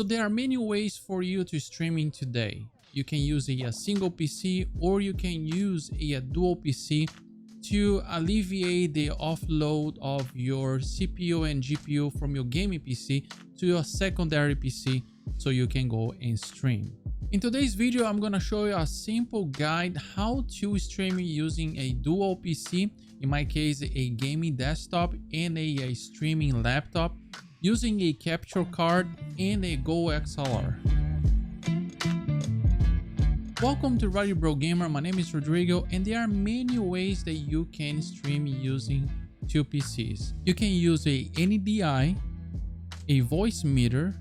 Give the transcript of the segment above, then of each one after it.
So there are many ways for you to streaming today. You can use a single PC or you can use a dual PC to alleviate the offload of your CPU and GPU from your gaming PC to your secondary PC so you can go and stream. In today's video, I'm gonna show you a simple guide how to stream using a dual PC, in my case a gaming desktop and a streaming laptop, using a capture card and a GOXLR. Welcome to RodiBroGamer, my name is Rodrigo, and there are many ways that you can stream using two PCs. You can use a NDI, a voice meter,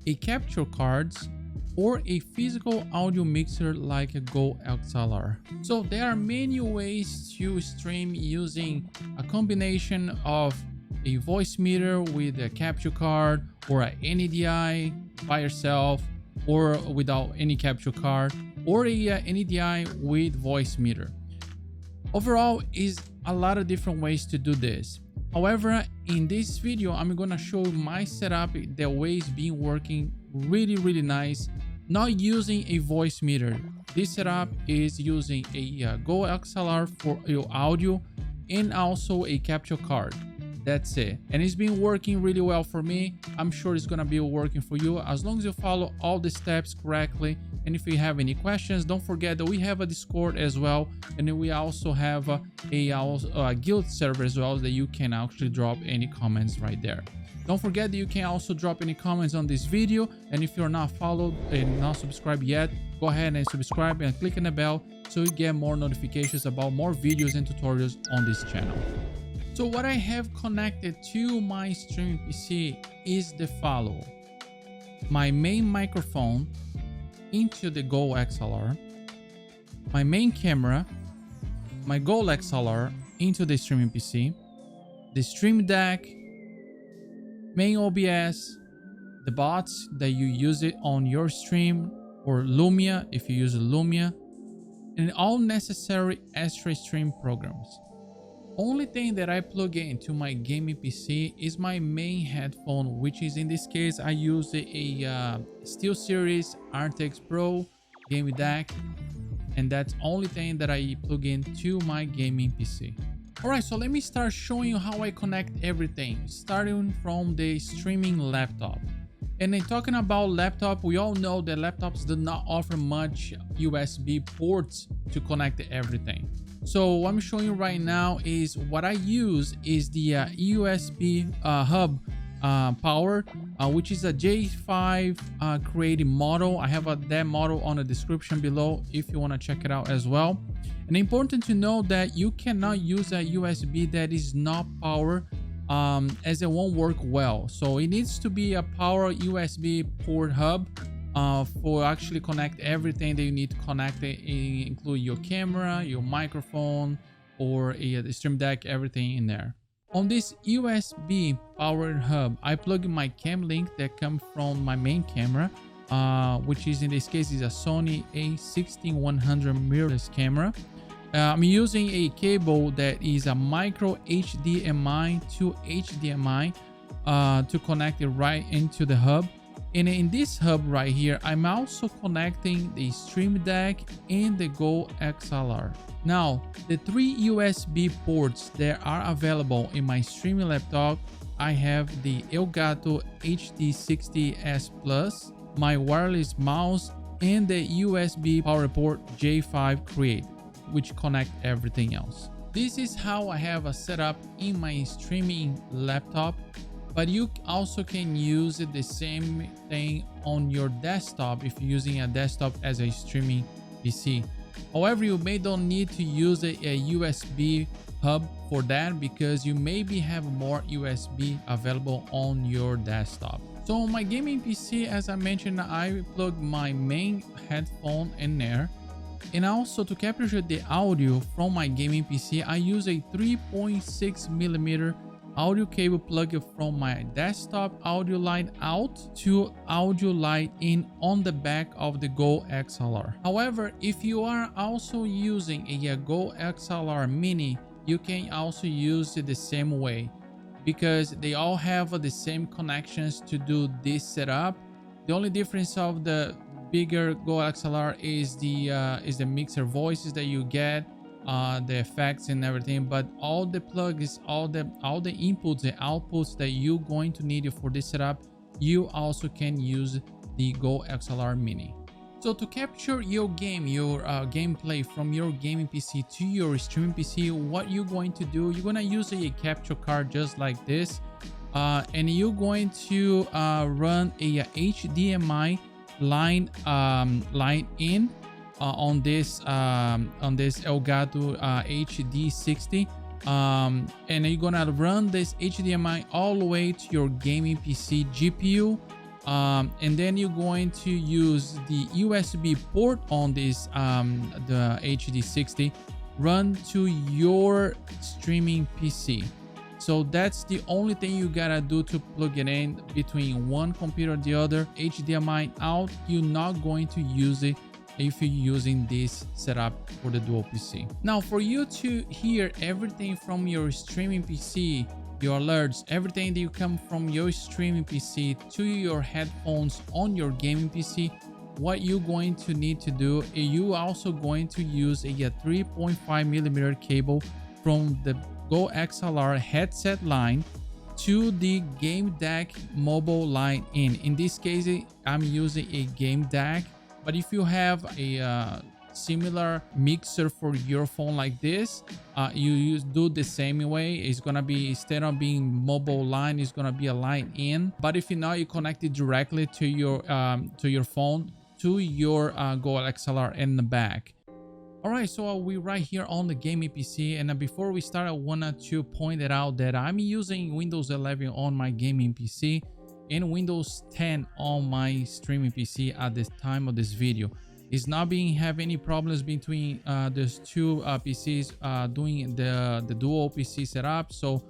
a capture cards, or a physical audio mixer like a GOXLR. So there are many ways to stream using a combination of a voice meter with a capture card, or an NDI by yourself or without any capture card, or a NDI with voice meter. Overall is a lot of different ways to do this. However, in this video, I'm gonna show my setup the way it's been working really nice, not using a voice meter. This setup is using a GOXLR for your audio and also a capture card. That's it, and it's been working really well for me. I'm sure it's gonna be working for you as long as you follow all the steps correctly. And if you have any questions, don't forget that we have a Discord as well, and then we also have a guild server as well that you can actually drop any comments right there. Don't forget that you can also drop any comments on this video, and if you're not followed and not subscribed yet, go ahead and subscribe and click on the bell so you get more notifications about more videos and tutorials on this channel. So what I have connected to my streaming PC is the following: my main microphone into the GOXLR, my main camera, my GOXLR into the streaming PC, the stream deck, main OBS, the bots that you use it on your stream, or Lumia if you use Lumia, and all necessary extra stream programs. Only thing that I plug into my gaming PC is my main headphone, which is, in this case, I use a SteelSeries RTX Pro gaming deck, and that's the only thing that I plug into my gaming PC. Alright, so let me start showing you how I connect everything, starting from the streaming laptop. And then talking about laptop, we all know that laptops do not offer much USB ports to connect everything. So what I'm showing you right now is what I use is the USB hub power, which is a J5 creative model. I have that model on the description below if you want to check it out as well. And important to know that you cannot use a USB that is not power, as it won't work well. So it needs to be a power USB port hub for actually connect everything that you need to connect it, include your camera, your microphone, or a stream deck, everything in there. On this USB powered hub, I plug in my cam link that comes from my main camera, which is, in this case, is a Sony a6100 mirrorless camera. I'm using a cable that is a micro HDMI to HDMI to connect it right into the hub. And in this hub right here, I'm also connecting the stream deck and the GOXLR. Now, the three USB ports that are available in my streaming laptop, I have the Elgato HD60S Plus, my wireless mouse, and the USB power port J5 Create, which connect everything else. This is how I have a setup in my streaming laptop. But you also can use the same thing on your desktop if you're using a desktop as a streaming PC. However, you may don't need to use a USB hub for that, because you maybe have more USB available on your desktop. So on my gaming PC, as I mentioned, I plug my main headphone in there. And also, to capture the audio from my gaming PC, I use a 3.6mm audio cable plug from my desktop audio line out to audio line in on the back of the GOXLR. However, if you are also using a GOXLR Mini, you can also use it the same way, because they all have the same connections to do this setup. The only difference of the bigger GOXLR is the mixer voices that you get, the effects and everything. But all the plugins, all the inputs, the outputs that you're going to need for this setup, you also can use the GOXLR Mini. So to capture your game, your gameplay from your gaming PC to your streaming PC, what you're going to do, you're gonna use a capture card just like this, and you're going to run a HDMI line in on this Elgato HD60, and you're gonna run this HDMI all the way to your gaming PC GPU. And then you're going to use the USB port on this the HD60 run to your streaming PC. So that's the only thing you gotta do to plug it in between one computer and the other. HDMI out, you're not going to use it if you're using this setup for the dual PC. Now for you to hear everything from your streaming PC, your alerts, everything that you come from your streaming PC to your headphones on your gaming PC, what you're going to need to do is you also going to use a 3.5mm cable from the GOXLR headset line to the game DAC mobile line in. In this case, I'm using a game DAC, but if you have a similar mixer for your phone like this, you do the same way. It's gonna be, instead of being mobile line, it's gonna be a line in. But if you know, you connect it directly to your phone, to your GOXLR in the back. All right, so we're right here on the gaming PC, and before we start, I wanted to point it out that I'm using Windows 11 on my gaming PC and Windows 10 on my streaming PC at the time of this video. It's not have any problems between these two PCs doing the dual PC setup, so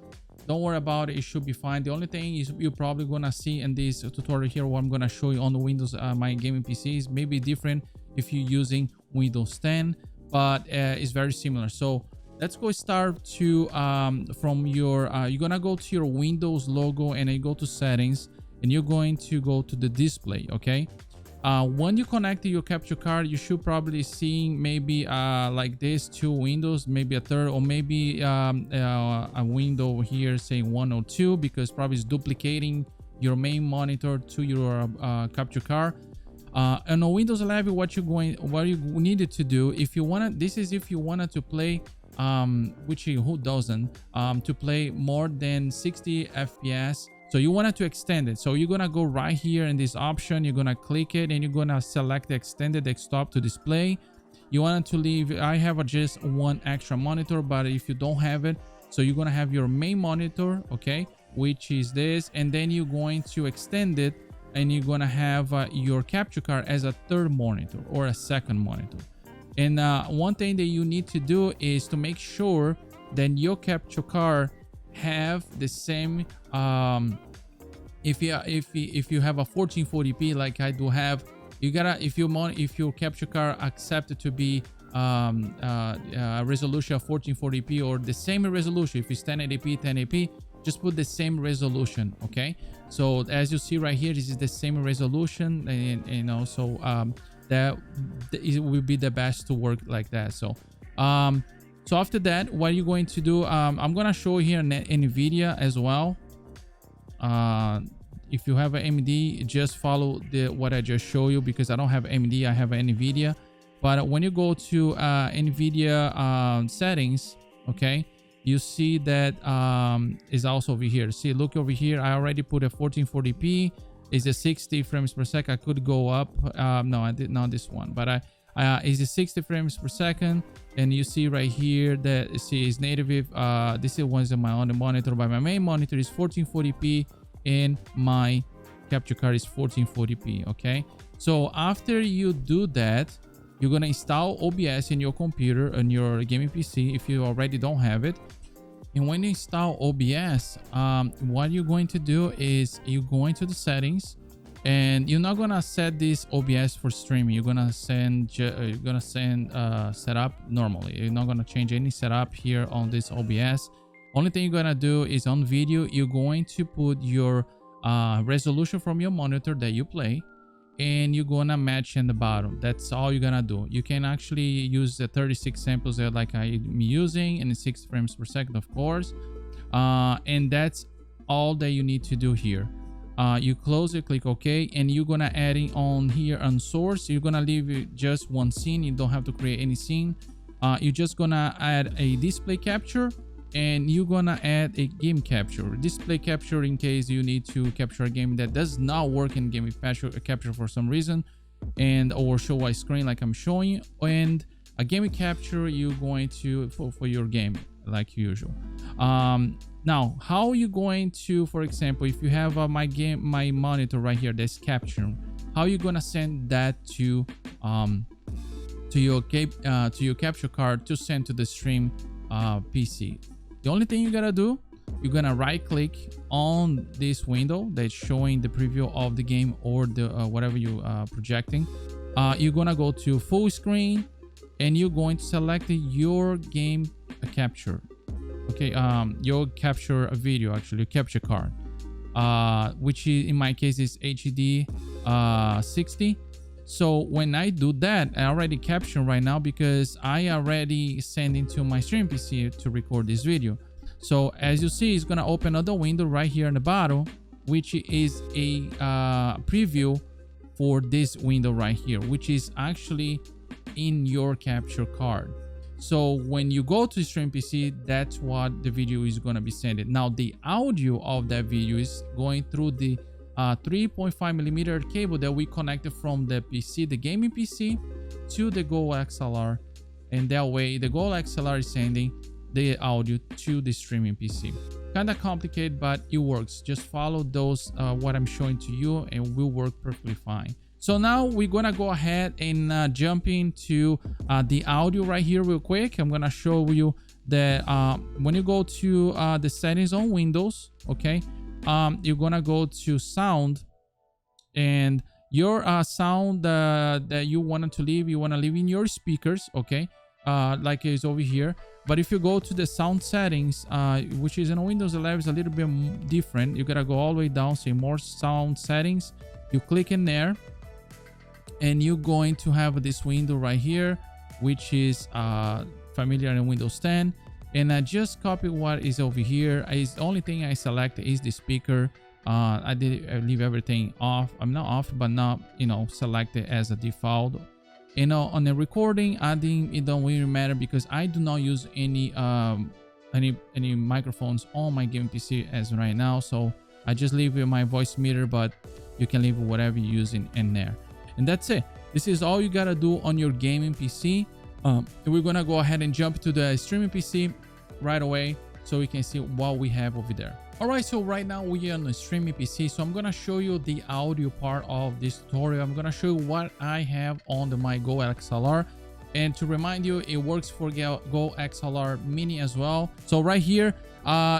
don't worry about it. It should be fine. The only thing is you're probably gonna see in this tutorial here, what I'm gonna show you on the Windows my gaming PCs may be different if you're using Windows 10, but it's very similar. So let's go start to from your you're gonna go to your Windows logo and then you go to settings and you're going to go to the display. Okay, when you connect to your capture card, you should probably see maybe like this, two windows, maybe a third, or maybe a window here saying 1 or 2, because probably it's duplicating your main monitor to your capture card. And on Windows 11, what you needed to do, if you wanted, this is if you wanted to play, which who doesn't, to play more than 60 FPS. So you wanted to extend it. So you're gonna go right here in this option, you're gonna click it and you're gonna select the extended desktop to display. You wanted to leave, I have just one extra monitor, but if you don't have it, so you're gonna have your main monitor, okay, which is this, and then you're going to extend it and you're gonna have your capture card as a third monitor or a second monitor. And one thing that you need to do is to make sure that your capture card have the same if you have a 1440p like I do have, you gotta, if your capture card accepted to be a resolution of 1440p or the same resolution, if it's 1080p 1080p, just put the same resolution. Okay, so as you see right here, this is the same resolution, and you know, so that it will be the best to work like that. So so after that, what you're going to do, I'm gonna show here NVIDIA as well. If you have an AMD, just follow what I just showed you, because I don't have AMD, I have an NVIDIA. But when you go to NVIDIA settings, okay, you see that is also over here. See, look over here, I already put a 1440p. It's a 60 frames per second. I could go up. No, I did not this one, but is a 60 frames per second. And you see right here that is native. This is one's on the monitor, but my main monitor is 1440p and my capture card is 1440p. Okay, so after you do that, you're gonna install OBS in your computer on your gaming PC if you already don't have it. And when you install OBS, what you're going to do is you're going to the settings, and you're not gonna set this OBS for streaming. You're gonna set up normally. You're not gonna change any setup here on this OBS. Only thing you're gonna do is on video, you're going to put your resolution from your monitor that you play. and you're gonna match in the bottom. That's all you're gonna do. You can actually use the 36 samples that like I'm using, and 6 frames per second, of course. And that's all that you need to do here. You close it, click OK, and you're gonna add it on here on source. You're gonna leave it just one scene. You don't have to create any scene. You're just gonna add a display capture, and you're gonna add a game capture. Display capture in case you need to capture a game that does not work in game capture for some reason, and or show a screen like I'm showing, and a game capture you're going to for your game like usual. Now how are you going to, for example, if you have my monitor right here that's capturing, how are you gonna send that to your capture card to send to the stream PC? The only thing you gotta do, you're gonna right click on this window that's showing the preview of the game or the whatever you projecting. You're gonna go to full screen, and you're going to select your game capture. Okay, your capture a video, actually capture card, which is, in my case is HD 60. So when I do that, I already capture right now because I already send into my stream PC to record this video. So as you see, it's gonna open another window right here in the bottom, which is a preview for this window right here, which is actually in your capture card. So when you go to stream PC, that's what the video is gonna be sending. Now the audio of that video is going through the 3.5mm cable that we connected from the PC, the gaming PC, to the GOXLR, and that way the GOXLR is sending the audio to the streaming PC. Kind of complicated, but it works. Just follow those what I'm showing to you, and it will work perfectly fine. So now we're gonna go ahead and jump into the audio right here real quick. I'm gonna show you that when you go to the settings on Windows, okay, you're gonna go to sound, and your sound that you want to leave, you want to leave in your speakers, okay, like it's over here. But if you go to the sound settings, which is in Windows 11, is a little bit different. You gotta go all the way down, say more sound settings. You click in there, and you're going to have this window right here, which is familiar in Windows 10. And I just copy what is over here. The only thing I select is the speaker. I leave everything off. I'm not off, but not, you know, selected as a default. You know, on the recording, I think it don't really matter because I do not use any microphones on my game PC as right now. So I just leave with my voice meter, but you can leave whatever you're using in there. And that's it. This is all you gotta do on your gaming PC. We're gonna go ahead and jump to the streaming PC right away so we can see what we have over there. All right, so right now we are on the streaming PC. So I'm gonna show you the audio part of this tutorial. I'm gonna show you what I have on my GOXLR. And to remind you, it works for GOXLR Mini as well. So right here,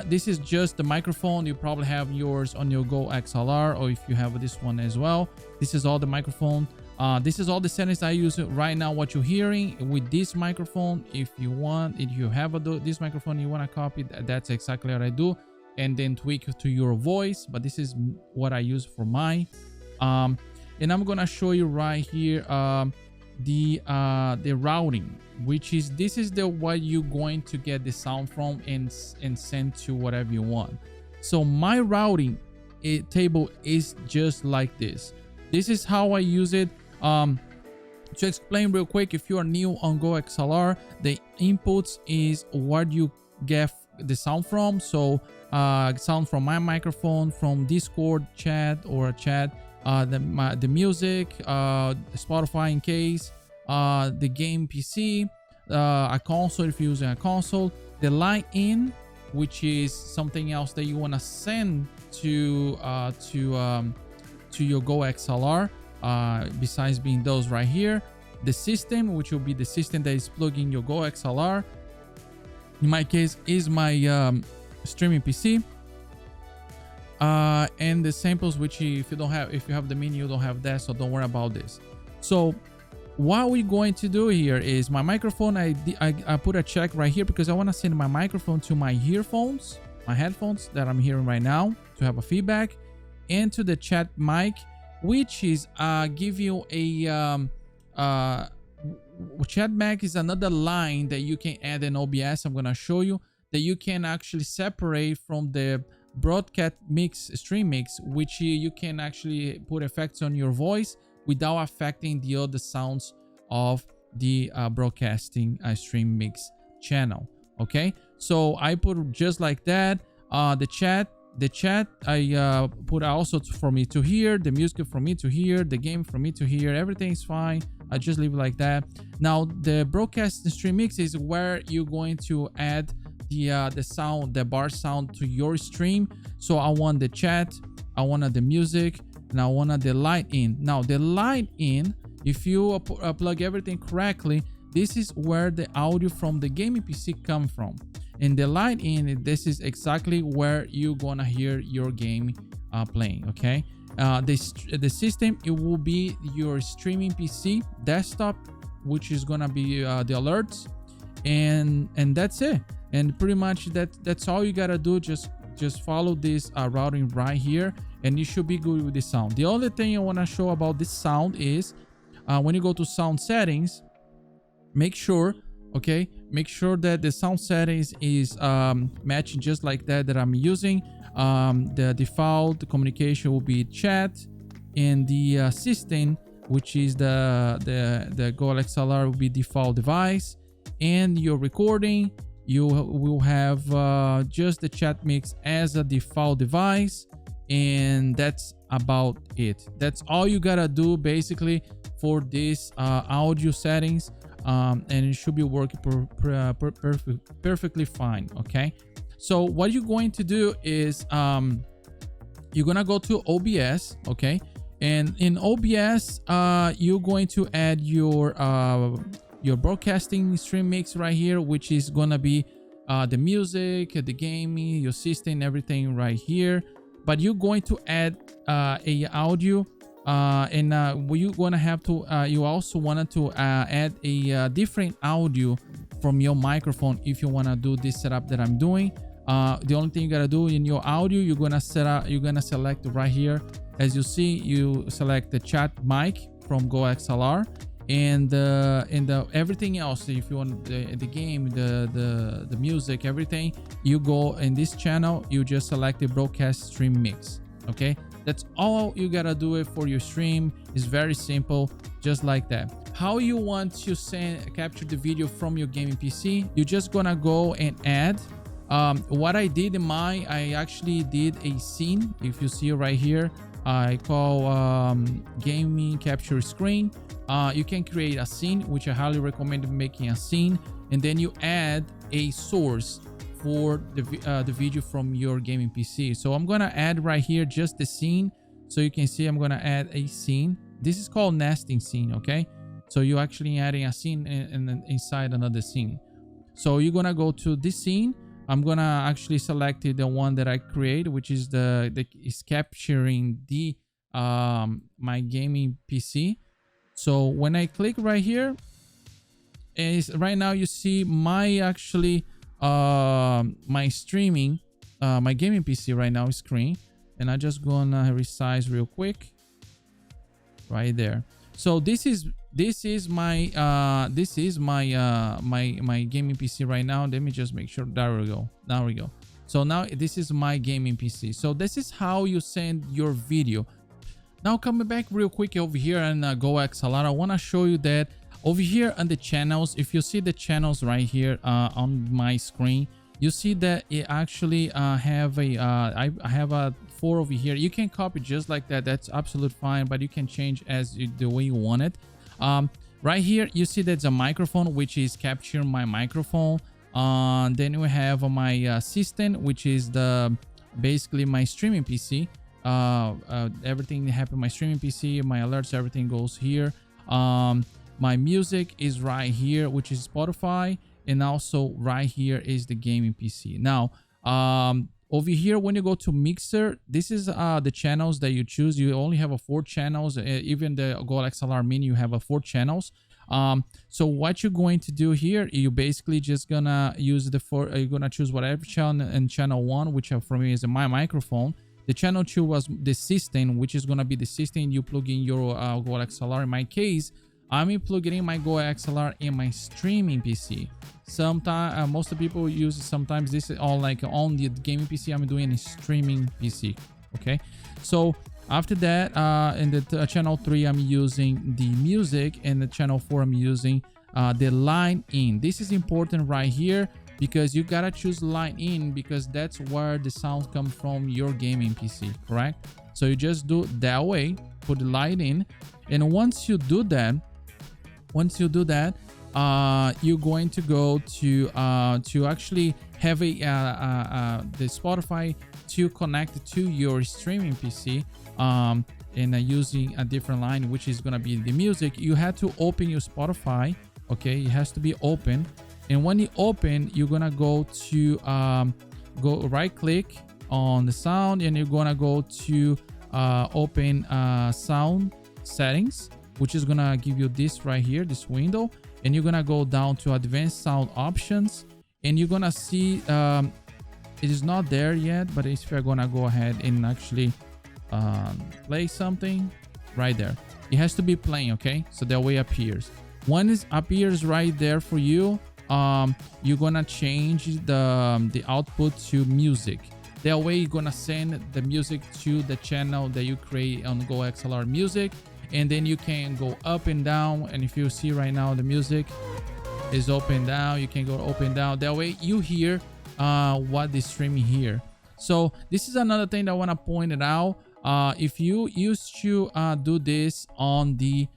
this is just the microphone. You probably have yours on your GOXLR, or if you have this one as well. This is all the microphone. This is all the settings I use right now. What you're hearing with this microphone, if you have this microphone, you want to copy, that's exactly what I do, and then tweak to your voice. But this is what I use for mine. And I'm gonna show you right here the routing, which is what you're going to get the sound from and send to whatever you want. So my routing table is just like this. This is how I use it. To explain real quick, if you are new on GOXLR, the inputs is what you get the sound from. So sound from my microphone, from Discord chat or a chat, the music, Spotify in case, the game PC, a console if you're using a console, the line in, which is something else that you want to send to your GOXLR, besides being those right here, the system, which will be the system that is plugging your GOXLR. In my case is my streaming PC, and the samples, which if you have the mini, you don't have that, so don't worry about this. So what we're going to do here is my microphone. I put a check right here because I want to send my microphone to my earphones, my headphones that I'm hearing right now, to have a feedback, and to the chat mic, which is give you a chatback is another line that you can add in OBS. I'm gonna show you that you can actually separate from the broadcast mix, stream mix, which you can actually put effects on your voice without affecting the other sounds of the broadcasting stream mix channel. Okay, so I put just like that. The chat I put also for me to hear, the music for me to hear, the game for me to hear. Everything's fine. I just leave it like that. Now the broadcast stream mix is where you're going to add the sound, the bar sound to your stream. So I want the chat, I want the music, and I want the light in. Now the light in, if you plug everything correctly, this is where the audio from the gaming PC come from. And the light in, this is exactly where you're gonna hear your game playing. Okay, the system, it will be your streaming PC desktop, which is gonna be the alerts, and that's it. And pretty much that's all you gotta do. Just follow this routing right here, and you should be good with the sound. The only thing I want to show about this sound is when you go to sound settings, make sure that the sound settings is matching just like that I'm using. The default communication will be chat, and the assistant, which is the GOXLR, will be default device, and your recording, you will have just the chat mix as a default device, and that's about it. That's all you gotta do basically for this audio settings, and it should be working perfectly fine. Okay, so what you're going to do is you're gonna go to OBS. Okay, and in OBS you're going to add your broadcasting stream mix right here, which is gonna be the music, the gaming, your system, everything right here. But you're going to add a audio, and you're gonna have to you also wanted to add a different audio from your microphone if you want to do this setup that I'm doing. The only thing you gotta do in your audio, you're gonna select right here. As you see, you select the chat mic from GOXLR, and everything else. If you want the game, the music, everything, you go in this channel, you just select the broadcast stream mix. Okay, that's all you gotta do it for your stream. It's very simple, just like that. How you want to capture the video from your gaming PC, you're just gonna go and add what I did in I actually did a scene. If you see right here, I call gaming capture screen. You can create a scene, which I highly recommend making a scene, and then you add a source for the video from your gaming PC. So I'm gonna add right here just the scene, so you can see I'm gonna add a scene. This is called nesting scene. Okay, so you're actually adding a scene inside another scene. So you're gonna go to this scene. I'm gonna actually select the one that I create, which is is capturing the my gaming PC. So when I click right here, right now you see my actually my streaming my gaming PC right now screen, and I just gonna resize real quick right there. So this is my my gaming PC right now. Let me just make sure. There we go. Now we go. So now this is my gaming PC. So this is how you send your video. Now coming back real quick over here on GOXLR, I want to show you that over here on the channels. If you see the channels right here on my screen, you see that it actually have a I have a 4 over here. You can copy just like that. That's absolutely fine, but you can change the way you want it. Right here you see that's a microphone, which is capturing my microphone. Then we have my assistant, which is basically my streaming PC. Everything happen my streaming PC, my alerts, everything goes here. My music is right here, which is Spotify, and also right here is the gaming PC. Now over here, when you go to mixer, this is the channels that you choose. You only have 4 channels. Even the GOXLR Mini, you have 4 channels. So what you're going to do here, you basically just gonna use you're gonna choose whatever channel and channel 1, which for me is my microphone. The channel 2 was the system, which is going to be the system you plug in your GOXLR. In my case, I'm plugging in my GOXLR in my streaming PC. Sometimes most of the people use sometimes this all like on the gaming PC. I'm doing a streaming PC. Okay, so after that, in the channel 3, I'm using the music, and the channel 4, I'm using the line in. This is important right here because you gotta choose line in because that's where the sound comes from your gaming PC, correct? So you just do that way, put the line in, and once you do that, you're going to go to actually have the Spotify to connect to your streaming PC, and using a different line, which is going to be the music. You have to open your Spotify. Okay, it has to be open, and when you open, you're gonna go to go right click on the sound, and you're gonna go to open sound settings, which is gonna give you this right here, this window, and you're gonna go down to advanced sound options, and you're gonna see it is not there yet, but if you're gonna go ahead and actually play something right there, it has to be playing. Okay, so that way it appears. When it appears right there for you, you're gonna change the output to music. That way you're gonna send the music to the channel that you create on GOXLR Music, and then you can go up and down. And if you see right now, the music is up and down, you can go up and down. That way you hear what is streaming here. So this is another thing that I want to point it out. If you used to do this on the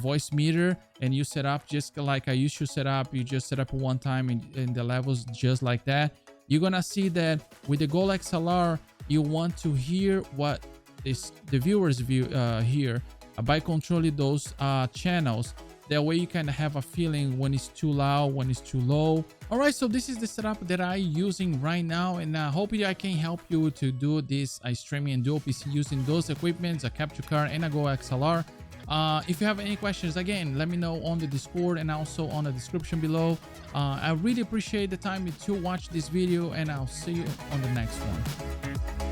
voice meter, and you set up just like I used to set up, you just set up one time in the levels just like that, you're gonna see that with the GOXLR, you want to hear what is the viewers hear by controlling those channels. That way you can have a feeling when it's too loud, when it's too low. All right, so this is the setup that I'm using right now, and hopefully I can help you to do this streaming and dual PC using those equipments, a capture card and a GOXLR. If you have any questions, again, let me know on the Discord and also on the description below. I really appreciate the time to watch this video, and I'll see you on the next one.